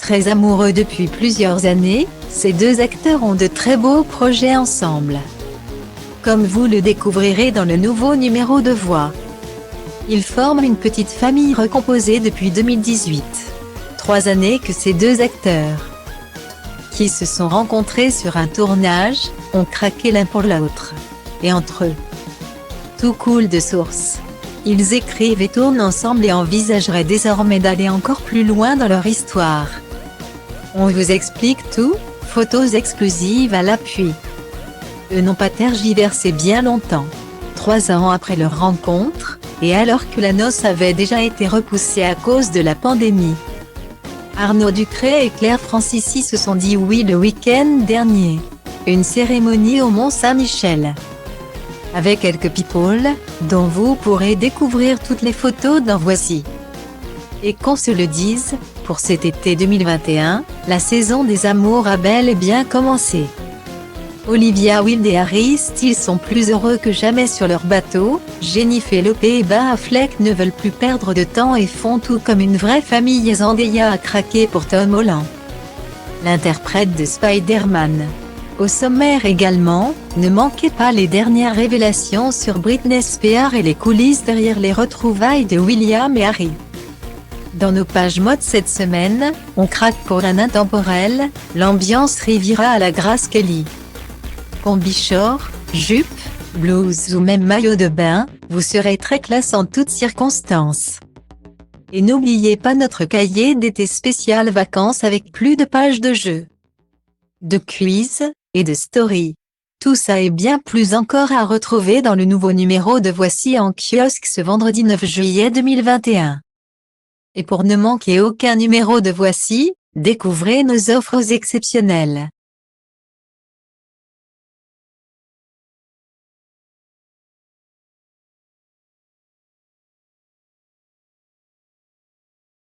Très amoureux depuis plusieurs années, ces deux acteurs ont de très beaux projets ensemble. Comme vous le découvrirez dans le nouveau numéro de Voix. Ils forment une petite famille recomposée depuis 2018. 3 années que ces deux acteurs, qui se sont rencontrés sur un tournage, ont craqué l'un pour l'autre. Et entre eux, tout coule de source. Ils écrivent et tournent ensemble et envisageraient désormais d'aller encore plus loin dans leur histoire. On vous explique tout, photos exclusives à l'appui. Eux n'ont pas tergiversé bien longtemps. 3 ans après leur rencontre, et alors que la noce avait déjà été repoussée à cause de la pandémie. Arnaud Ducré et Claire Francisci se sont dit oui le week-end dernier. Une cérémonie au Mont-Saint-Michel. Avec quelques people, dont vous pourrez découvrir toutes les photos dans Voici. Et qu'on se le dise, pour cet été 2021, la saison des amours a bel et bien commencé. Olivia Wilde et Harry Styles sont plus heureux que jamais sur leur bateau, Jennifer Lopez et Ben Affleck ne veulent plus perdre de temps et font tout comme une vraie famille et Zendaya a craqué pour Tom Holland, l'interprète de Spider-Man. Au sommaire également, ne manquez pas les dernières révélations sur Britney Spears et les coulisses derrière les retrouvailles de William et Harry. Dans nos pages mode cette semaine, on craque pour un intemporel, l'ambiance Riviera à la Grace Kelly. Combi short, jupe, blouse ou même maillot de bain, vous serez très classe en toutes circonstances. Et n'oubliez pas notre cahier d'été spécial vacances avec plus de pages de jeux, de quiz, et de story. Tout ça et bien plus encore à retrouver dans le nouveau numéro de Voici en kiosque ce vendredi 9 juillet 2021. Et pour ne manquer aucun numéro de Voici, découvrez nos offres exceptionnelles.